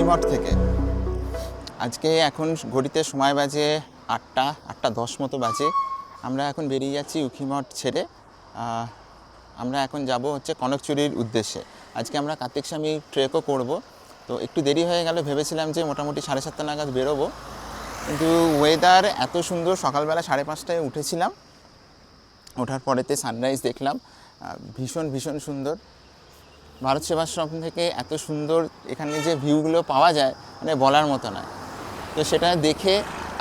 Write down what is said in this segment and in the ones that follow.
উখিমঠ থেকে। আজকে এখন ঘড়িতে সময় বাজে 8টা 10 মতো বাজে। আমরা এখন বেরিয়ে যাচ্ছি উখিমঠ ছেড়ে। আমরা এখন যাব হচ্ছে কনকচুরির উদ্দেশ্যে। আজকে আমরা কার্তিক স্বামী ট্রেকও করব। তো একটু দেরি হয়ে গেল, ভেবেছিলাম যে মোটামুটি 7:30 নাগাদ বেরোবো, কিন্তু ওয়েদার এত সুন্দর, সকালবেলা 5:30টায় উঠেছিলাম, ওঠার পরেতে সানরাইজ দেখলাম, ভীষণ ভীষণ সুন্দর। ভারত সেবাশ্রম থেকে এত সুন্দর এখানে যে ভিউগুলো পাওয়া যায় মানে বলার মতো নয়। তো সেটা দেখে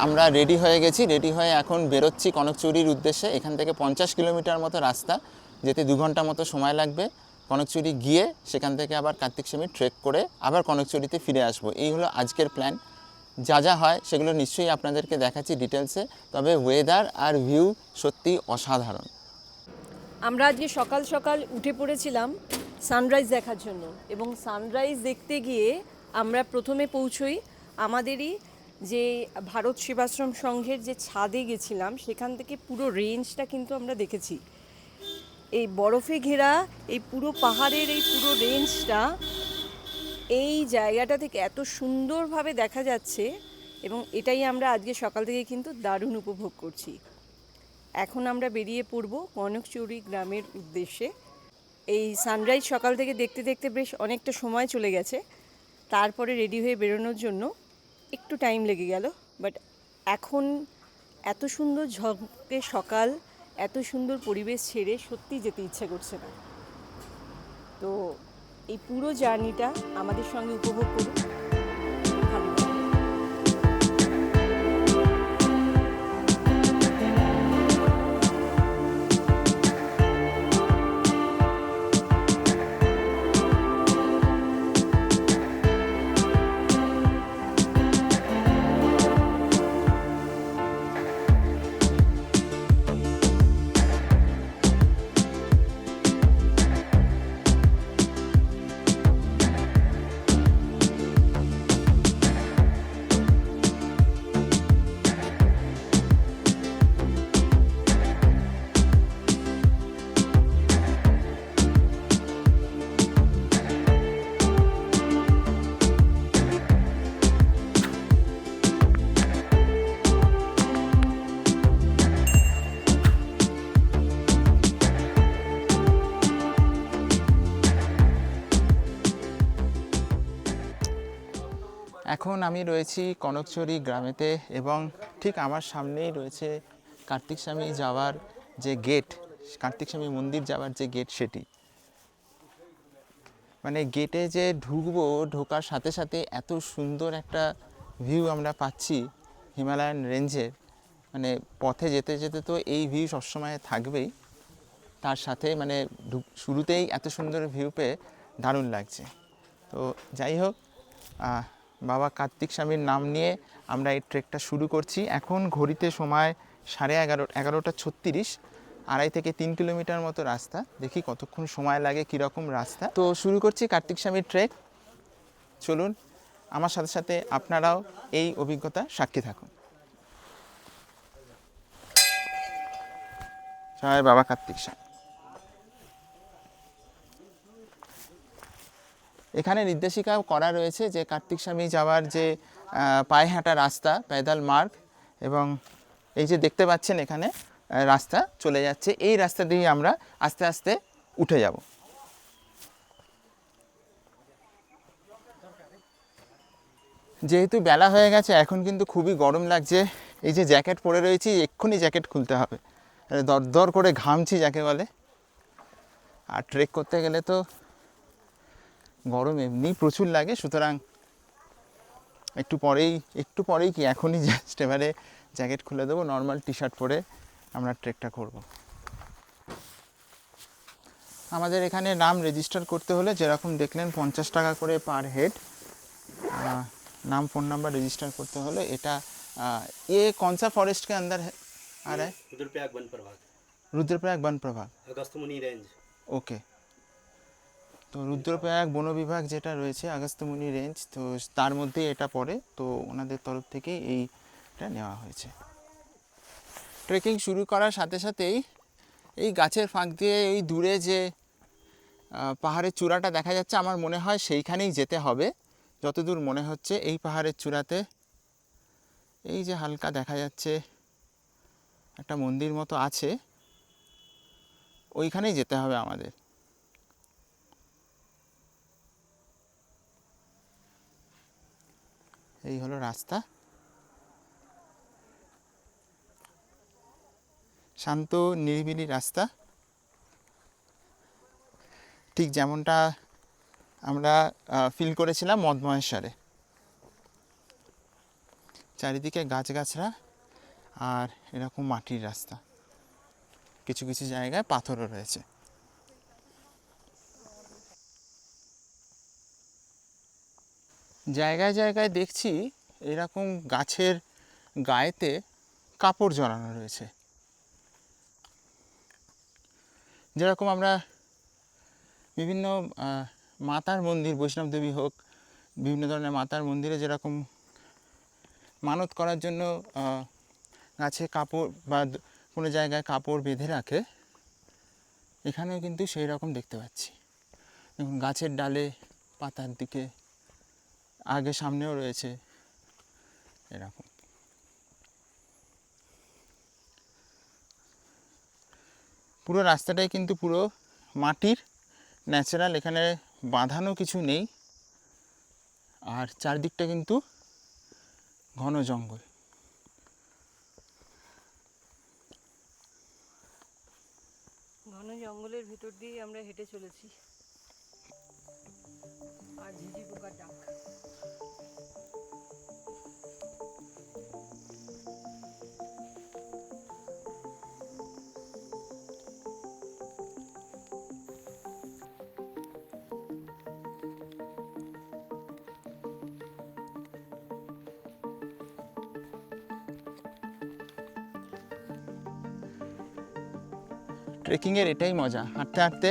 আমরা রেডি হয়ে গেছি, রেডি হয়ে এখন বেরোচ্ছি কনকচুরির উদ্দেশ্যে। এখান থেকে 50 কিলোমিটার মতো রাস্তা, যেতে 2 ঘন্টা মতো সময় লাগবে। কনকচুরি গিয়ে সেখান থেকে আবার কার্তিক স্বামী ট্রেক করে আবার কনকচুরিতে ফিরে আসবো। এই হলো আজকের প্ল্যান। যা যা হয় সেগুলো নিশ্চয়ই আপনাদেরকে দেখাচ্ছি ডিটেলসে। তবে ওয়েদার আর ভিউ সত্যি অসাধারণ। আমরা আজকে সকাল সকাল উঠে পড়েছিলাম সানরাইজ দেখার জন্য, এবং সানরাইজ দেখতে গিয়ে আমরা প্রথমে পৌঁছই আমাদেরই যে ভারত সেবাশ্রম সংঘের যে ছাদে গেছিলাম, সেখান থেকে পুরো রেঞ্জটা কিন্তু আমরা দেখেছি। এই বরফে ঘেরা এই পুরো পাহাড়ের এই পুরো রেঞ্জটা এই জায়গাটা থেকে এত সুন্দরভাবে দেখা যাচ্ছে, এবং এটাই আমরা আজকে সকাল থেকে কিন্তু দারুণ উপভোগ করছি। এখন আমরা বেরিয়ে পড়ব কনকচুরি গ্রামের উদ্দেশ্যে। এই সানরাইজ সকাল থেকে দেখতে দেখতে বেশ অনেকটা সময় চলে গেছে, তারপরে রেডি হয়ে বেরোনোর জন্য একটু টাইম লেগে গেল। বাট এখন এত সুন্দর ঝলমলে সকাল, এত সুন্দর পরিবেশ ছেড়ে সত্যি যেতে ইচ্ছে করছে না। তো এই পুরো জার্নিটা আমাদের সঙ্গে উপভোগ করুন। ভালো লাগবে। এখন আমি রয়েছি কনকচুরি গ্রামেতে, এবং ঠিক আমার সামনেই রয়েছে কার্তিক স্বামী যাওয়ার যে গেট, কার্তিক স্বামী মন্দির যাওয়ার যে গেট, সেটি মানে গেটে যে ঢুকবো, ঢোকার সাথে সাথে এত সুন্দর একটা ভিউ আমরা পাচ্ছি হিমালয়ান রেঞ্জের। মানে পথে যেতে যেতে তো এই ভিউ সবসময় থাকবেই, তার সাথে মানে শুরুতেই এত সুন্দর ভিউ পেয়ে দারুণ লাগছে। তো যাই হোক, বাবা কার্তিক স্বামীর নাম নিয়ে আমরা এই ট্রেকটা শুরু করছি। এখন ঘড়িতে সময় 11:30, 2.5 থেকে 3 কিলোমিটার মতো রাস্তা। দেখি কতক্ষণ সময় লাগে, কীরকম রাস্তা। তো শুরু করছি কার্তিক স্বামীর ট্রেক। চলুন আমার সাথে সাথে আপনারাও এই অভিজ্ঞতা সাক্ষী থাকুন। জয় বাবা কার্তিক স্বামী। এখানে নির্দেশিকা করা রয়েছে যে কার্তিক স্বামী যাওয়ার যে পায়ে হাঁটা রাস্তা, প্যাদাল মার্গ, এবং এই যে দেখতে পাচ্ছেন এখানে রাস্তা চলে যাচ্ছে, এই রাস্তা দিয়ে আমরা আস্তে আস্তে উঠে যাব। যেহেতু বেলা হয়ে গেছে, এখন কিন্তু খুবই গরম লাগছে। এই যে জ্যাকেট পরে রয়েছি, এক্ষুনি জ্যাকেট খুলতে হবে, দরদর করে ঘামছি যাকে বলে। আর ট্রেক করতে গেলে তো গরম এমনি প্রচুর লাগে, সুতরাং একটু পরেই কি এখনই জাস্ট এবারে জ্যাকেট খুলে দেবো, নর্মাল টি শার্ট পরে আমরা ট্রেকটা করব। আমাদের এখানে নাম রেজিস্টার করতে হলে যেরকম দেখলেন 50 টাকা করে পার হেড, नाम फ़ोन नंबर रजिस्टर करते हलो। एटा ये कौन सा फॉरेस्ट के अंदर है आ रहा है? रुद्रप्रयाग वन प्रभाग। रुद्रप्रयाग वन प्रभाग, अगस्त्यमुनि रेंज। ओके। तो रुद्रप्रयाग वन विभाग जेटा रयेछे अगस्त्यमुनि रेंज, तो तार मধ্যে এটা পড়ে। তো ওনাদের তরফ থেকে এইটা নেওয়া হয়েছে। ট্রেকিং শুরু করার সাথে সাথেই এই গাছের ফাঁক দিয়ে এই দূরে যে পাহাড়ের চূড়াটা দেখা যাচ্ছে, আমার মনে হয় সেইখানেই যেতে হবে। যতদূর মনে হচ্ছে এই পাহাড়ের চূড়াতে এই যে হালকা দেখা যাচ্ছে একটা মন্দির মতো আছে, ওইখানেই যেতে হবে আমাদের। এই হলো রাস্তা, শান্ত নিরিবিলি রাস্তা, ঠিক যেমনটা আমরা ফিল করেছিলাম মদমহেশ্বরে। চারিদিকে গাছগাছরা আর এরকম মাটির রাস্তা, কিছু কিছু জায়গায় পাথরও রয়েছে। জায়গায় জায়গায় দেখছি এরকম গাছের গায়েতে কাপড় জড়ানো রয়েছে, যেরকম আমরা বিভিন্ন মাতার মন্দির, বৈষ্ণব দেবী হোক, বিভিন্ন ধরনের মাতার মন্দিরে যেরকম মানত করার জন্য গাছে কাপড় বা কোনো জায়গায় কাপড় বেঁধে রাখে, এখানেও কিন্তু সেই রকম দেখতে পাচ্ছি। দেখুন গাছের ডালে, পাতার দিকে, আগে সামনেও রয়েছে এরকম। পুরো রাস্তাটাই কিন্তু পুরো মাটির, ন্যাচারাল, এখানে বাঁধানো কিছু নেই। আর চারদিকটা কিন্তু ঘন জঙ্গল। ঘন জঙ্গলের ভেতর দিয়ে আমরা হেঁটে চলেছি, আর ঝিঝি পোকার ডাক। ট্রেকিংয়ের এটাই মজা, হাঁটতে হাঁটতে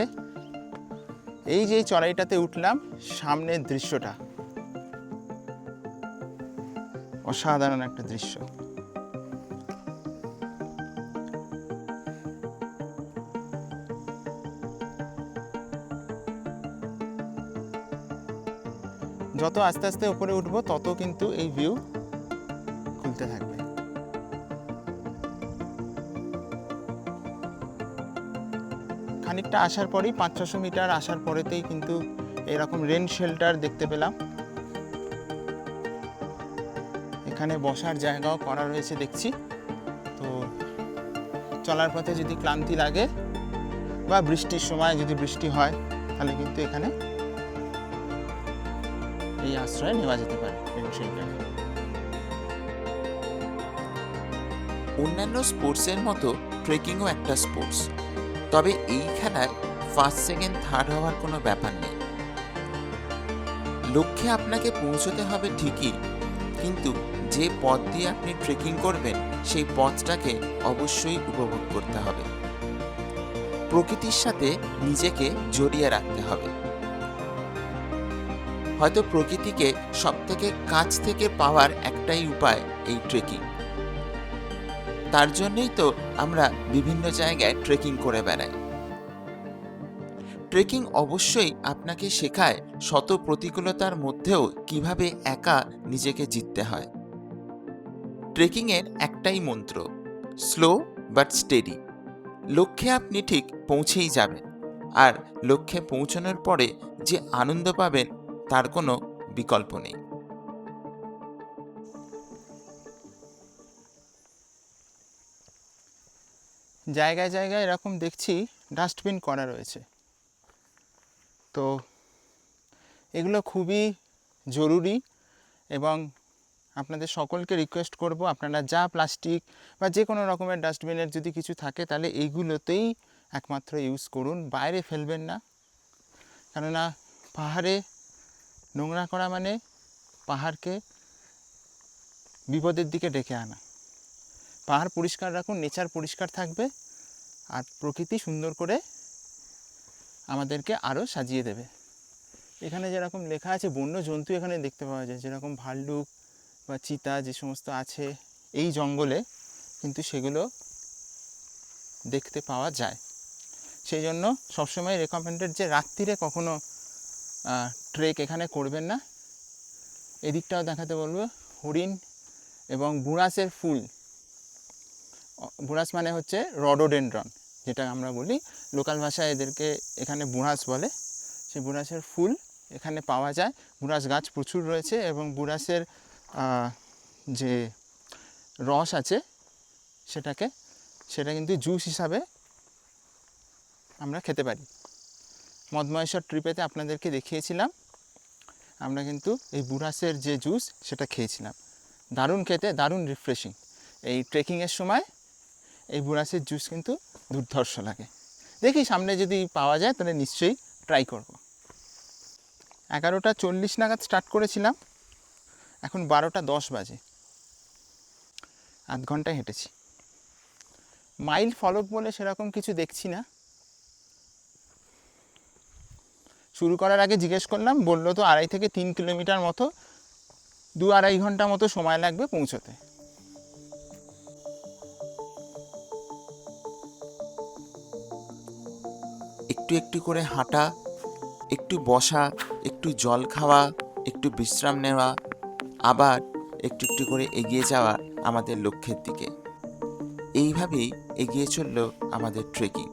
এই যে চড়াইটাতে উঠলাম, সামনের দৃশ্যটা অসাধারণ একটা দৃশ্য। যত আস্তে আস্তে উপরে উঠবো তত কিন্তু এই ভিউ খুলতে থাকবে। খানিকটা আসার পরেই 500-600 মিটার আসার পরেতেই কিন্তু এরকম রেন শেল্টার দেখতে পেলাম। এখানে বসার জায়গাও করা রয়েছে দেখছি। তো চলার পথে যদি ক্লান্তি লাগে বা বৃষ্টির সময় যদি বৃষ্টি হয়, তাহলে কিন্তু এখানে এই আশ্রয় নেওয়া যেতে পারে রেন শেল্টারে। অন্যান্য স্পোর্টসের মতো ট্রেকিংও একটা স্পোর্টস, তবে এই খেলায় ফার্স্ট সেকেন্ড থার্ড হওয়ার কোনো ব্যাপার নেই। লক্ষ্যে আপনাকে পৌঁছতে হবে ঠিকই, কিন্তু যে পথ দিয়ে আপনি ট্রেকিং করবেন সেই পথটাকে অবশ্যই উপভোগ করতে হবে। প্রকৃতির সাথে নিজেকে জড়িয়ে রাখতে হবে। হয়তো প্রকৃতিকে সবথেকে কাছ থেকে পাওয়ার একটাই উপায় এই ট্রেকিং। তার জন্যই তো আমরা বিভিন্ন জায়গায় ট্রেকিং করে বেড়াই। ট্রেকিং অবশ্যই আপনাকে শেখায় শত প্রতিকূলতার মধ্যেও কিভাবে একা নিজেকে জিততে হয়। ট্রেকিংয়ের একটাই মন্ত্র, স্লো বাট স্টেডি। লক্ষ্যে আপনি ঠিক পৌঁছেই যাবেন, আর লক্ষ্যে পৌঁছানোর পরে যে আনন্দ পাবেন তার কোনো বিকল্প নেই। জায়গায় জায়গায় এরকম দেখছি ডাস্টবিন করা রয়েছে। তো এগুলো খুবই জরুরি, এবং আপনাদের সকলকে রিকোয়েস্ট করব, আপনারা যা প্লাস্টিক বা যে কোনো রকমের ডাস্টবিনের যদি কিছু থাকে, তাহলে এইগুলোতেই একমাত্র ইউজ করুন, বাইরে ফেলবেন না। কেননা পাহাড়ে নোংরা করা মানে পাহাড়কে বিপদের দিকে ডেকে আনা। পাহাড় পরিষ্কার রাখুন, নেচার পরিষ্কার থাকবে, আর প্রকৃতি সুন্দর করে আমাদেরকে আরও সাজিয়ে দেবে। এখানে যেরকম লেখা আছে বন্য জন্তু এখানে দেখতে পাওয়া যায়, যেরকম ভাল্লুক বা চিতা যে সমস্ত আছে এই জঙ্গলে, কিন্তু সেগুলো দেখতে পাওয়া যায়। সেই জন্য সবসময় রেকমেন্ডেড যে রাত্রিরে কখনো ট্রেক এখানে করবেন না। এদিকটাও দেখাতে বলবো, হরিণ এবং বুরাসের ফুল। বুরাস মানে হচ্ছে রডোডেন্ড্রন, যেটা আমরা বলি লোকাল ভাষায় এদেরকে এখানে বুরাস বলে। সেই বুরাসের ফুল এখানে পাওয়া যায়। বুরাস গাছ প্রচুর রয়েছে এবং বুরাসের যে রস আছে সেটা কিন্তু জুস হিসাবে আমরা খেতে পারি। মদমহেশ্বর ট্রিপেতে আপনাদেরকে দেখিয়েছিলাম, আমরা কিন্তু এই বুরাসের যে জুস সেটা খেয়েছিলাম। দারুণ খেতে, দারুণ রিফ্রেশিং। এই ট্রেকিংয়ের সময় এই বুরাসের জুস কিন্তু দুর্ধর্ষ লাগে। দেখি সামনে যদি পাওয়া যায় তাহলে নিশ্চয়ই ট্রাই করব। 11:40 নাগাদ স্টার্ট করেছিলাম, এখন 12:10 বাজে। আধ ঘন্টায় হেঁটেছি। মাইল ফলক বলে সেরকম কিছু দেখছি না। শুরু করার আগে জিজ্ঞেস করলাম, বললো তো 2.5 থেকে 3 কিলোমিটার মতো, 2-2.5 ঘন্টা মতো সময় লাগবে পৌঁছতে। একটু একটু করে হাঁটা, একটু বসা, একটু জল খাওয়া, একটু বিশ্রাম নেওয়া, আবার একটু একটু করে এগিয়ে যাওয়া আমাদের লক্ষ্যের দিকে। এইভাবেই এগিয়ে চলল আমাদের ট্রেকিং।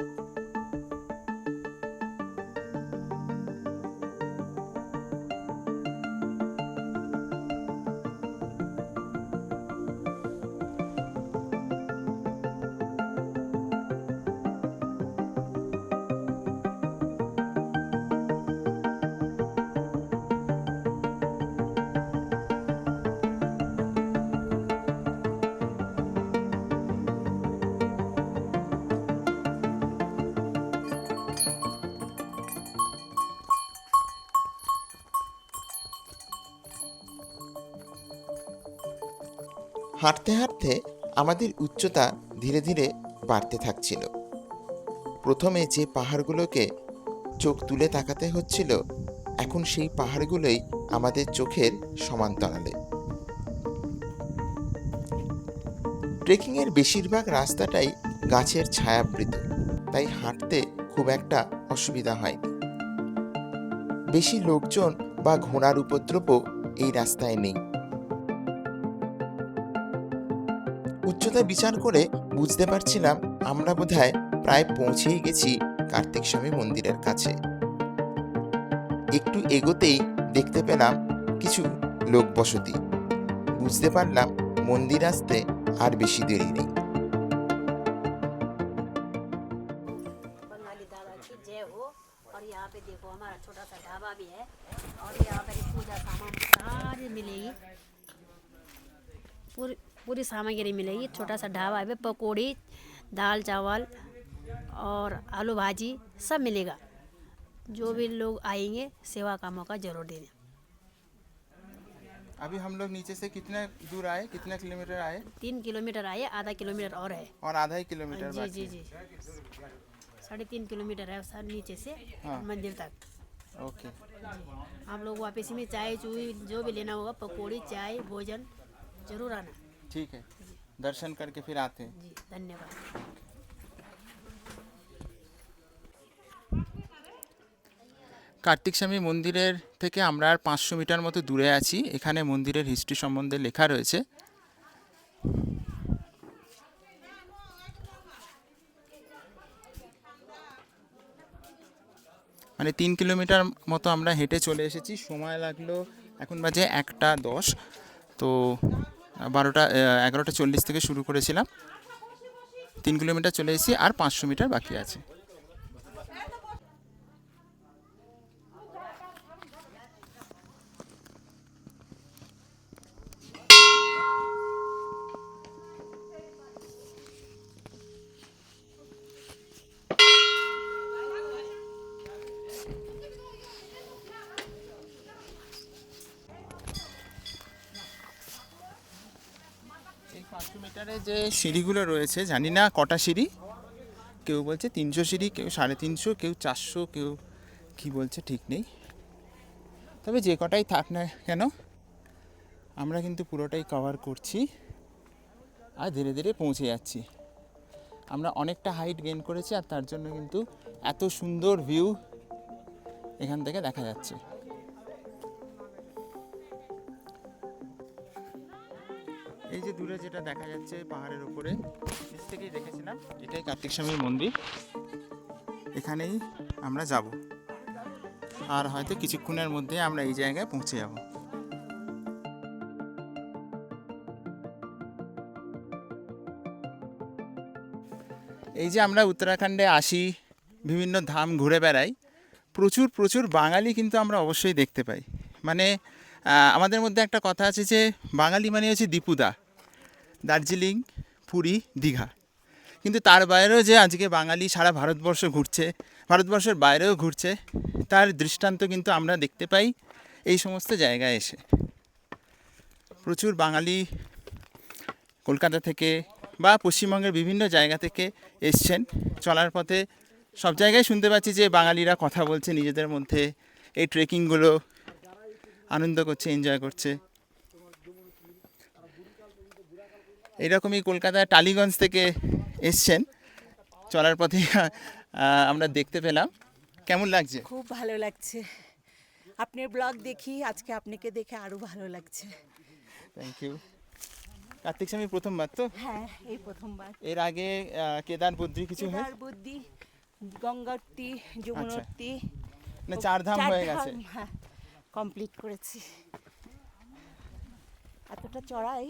হাঁটতে হাঁটতে আমাদের উচ্চতা ধীরে ধীরে বাড়তে থাকছিল। প্রথমে যে পাহাড়গুলোকে চোখ তুলে তাকাতে হচ্ছিল, এখন সেই পাহাড়গুলোই আমাদের চোখের সমান্তরালে। ট্রেকিংয়ের বেশিরভাগ রাস্তাটাই গাছের ছায়াবৃত, তাই হাঁটতে খুব একটা অসুবিধা হয়নি। বেশি লোকজন বা ঘোড়ার উপদ্রবও এই রাস্তায় নেই। উচ্চতা বিচার করে বুঝতে পারছিলাম আমরা বোধহয় প্রায় পৌঁছেই গেছি কার্তিক স্বামী মন্দিরের কাছে। একটু এগোতেই দেখতে পেলাম কিছু লোকবসতি। বুঝতে পারলাম মন্দির আসতে আর বেশি দেরি নেই। बंगाली दादा की जय हो। और यहाँ पे देखो हमारा छोटा सा ढाबा भी है, और यहाँ पे पूजा सामान सारी मिलेगी, पूरी पूरी सामग्री मिलेगी। छोटा सा ढाबा है, पकौड़ी, दाल चावल और आलू भाजी सब मिलेगा। जो भी लोग आएंगे सेवा का मौका जरूर देना। अभी हम लोग नीचे से कितने दूर आए, कितने किलोमीटर आए? 3 किलोमीटर आए, आधा किलोमीटर और है। और आधा ही किलोमीटर जी बाकी जी है। जी 3.5 किलोमीटर है सर नीचे से हाँ। मंदिर तक। ओके, आप लोग वापस में चाय चूई जो भी लेना होगा, पकौड़ी चाय भोजन जरूर आना। ठीक है, दर्शन करके फिर आते हैं। जी धन्यवाद। কার্তিক স্বামী মন্দিরের থেকে আমরা আর 500 মিটার মতো দূরে আছি। এখানে মন্দিরের হিস্ট্রি সম্বন্ধে লেখা রয়েছে। মানে 3 কিলোমিটার মতো আমরা হেঁটে চলে এসেছি। সময় লাগলো, এখন বাজে 1:10। তো 11:40 থেকে শুরু করেছিলাম। 3 কিলোমিটার চলে এসেছি, আর 500 মিটার বাকি আছে। এই 500 মিটারে যে সিঁড়িগুলো রয়েছে, জানি না কটা সিঁড়ি, কেউ বলছে 300 সিঁড়ি, কেউ 350, কেউ 400, কেউ কি বলছে ঠিক নেই। তবে যে কটাই থাক না কেন, আমরা কিন্তু পুরোটাই কভার করছি আর ধীরে ধীরে পৌঁছে যাচ্ছি। আমরা অনেকটা হাইট গেইন করেছি, আর তার জন্য কিন্তু এত সুন্দর ভিউ এখান থেকে দেখা যাচ্ছে। এই যে দূরে যেটা দেখা যাচ্ছে পাহাড়ের উপরে, নিচ থেকেই দেখেছিলাম, এটাই কার্তিক স্বামীর মন্দির। এখানেই আমরা যাব, আর হয়তো কিছুক্ষণের মধ্যে আমরা এই জায়গায় পৌঁছে যাব। এই যে আমরা উত্তরাখণ্ডে আসি, বিভিন্ন ধাম ঘুরে বেড়াই, প্রচুর প্রচুর বাঙালি কিন্তু আমরা অবশ্যই দেখতে পাই। মানে আমাদের মধ্যে একটা কথা আছে যে বাঙালি মানে হচ্ছে দীপুদা, দার্জিলিং, পুরী, দীঘা। কিন্তু তার বাইরেও যে আজকে বাঙালি সারা ভারতবর্ষ ঘুরছে, ভারতবর্ষের বাইরেও ঘুরছে, তার দৃষ্টান্ত কিন্তু আমরা দেখতে পাই এই সমস্ত জায়গায় এসে। প্রচুর বাঙালি কলকাতা থেকে বা পশ্চিমবঙ্গের বিভিন্ন জায়গা থেকে এসছেন। চলার পথে সব জায়গায় শুনতে পাচ্ছি যে বাঙালিরা কথা বলছে নিজেদের মধ্যে, এই ট্রেকিংগুলো আনন্দ করছে, এনজয় করছে। এইরকমই কলকাতায় টালিগঞ্জ থেকে এসছেন, চলার পথে আমরা দেখতে পেলাম। কেমন লাগছে? খুব ভালো লাগছে, আপনার ব্লগ দেখি, আজকে আপনাকে দেখে আরো ভালো লাগছে। Thank you. কার্তিক স্বামী প্রথমবার তো? হ্যাঁ, এই প্রথমবার। এর আগে কেদার বদ্রী কিছু হয়? কেদার, বদ্রী, গঙ্গোত্রী, যমুনোত্রী, না, 4 ধাম হয়ে গেছে। হ্যাঁ, কমপ্লিট করেছি। এতটা চড়াই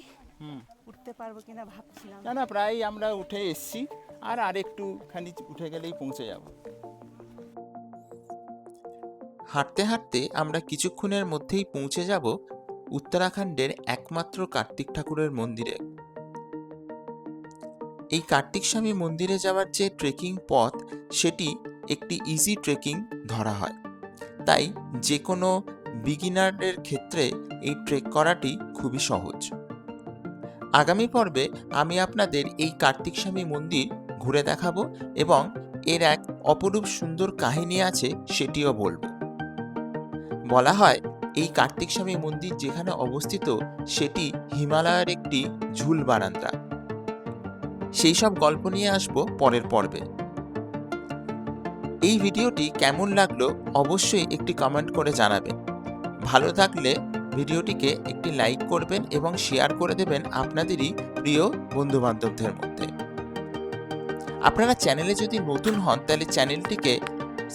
উঠতে পারবো কিনা ভাবছিলাম। না না, প্রায় আমরা উঠে এসছি, আর আরেকটুখানি উঠে গেলেই পৌঁছে যাব। হাঁটতে হাঁটতে আমরা কিছুক্ষণের মধ্যেই পৌঁছে যাব উত্তরাখণ্ডের একমাত্র কার্তিক ঠাকুরের মন্দিরে। এই কার্তিক স্বামী মন্দিরে যাওয়ার যে ট্রেকিং পথ, সেটি একটি ইজি ট্রেকিং ধরা হয়। তাই যে কোনো বিগিনারের ক্ষেত্রে এই ট্রেক করাটি খুবই সহজ। আগামী পর্বে আমি আপনাদের এই কার্তিক স্বামী মন্দির ঘুরে দেখাবো এবং এর এক অপরূপ সুন্দর কাহিনী আছে সেটিও বলবো। বলা হয় এই কার্তিক স্বামী মন্দির যেখানে অবস্থিত সেটি হিমালয়ের একটি ঝুল বারান্দা। সেই সব গল্প নিয়ে আসবো পরের পর্বে। এই ভিডিওটি কেমন লাগলো অবশ্যই একটি কমেন্ট করে জানাবেন। ভালো থাকলে ভিডিওটিকে একটি লাইক করবেন এবং শেয়ার করে দেবেন আপনাদেরই প্রিয় বন্ধুবান্ধবদের মধ্যে। আপনারা চ্যানেলে যদি নতুন হন তাহলে চ্যানেলটিকে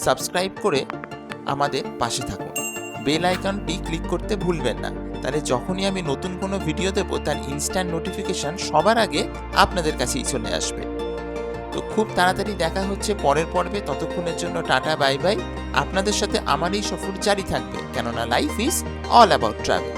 সাবস্ক্রাইব করে আমাদের পাশে থাকুন। বেল আইকনটি ক্লিক করতে ভুলবেন না, তাহলে যখনই আমি নতুন কোনো ভিডিও দেবো তার ইনস্ট্যান্ট নোটিফিকেশন সবার আগে আপনাদের কাছেই চলে আসবে। তো খুব তাড়াতাড়ি দেখা হচ্ছে পরের পর্বে। ততক্ষণের জন্য টাটা, বাই বাই। আপনাদের সাথে আমার এই সফর জারি থাকবে, কেননা life is all about travel.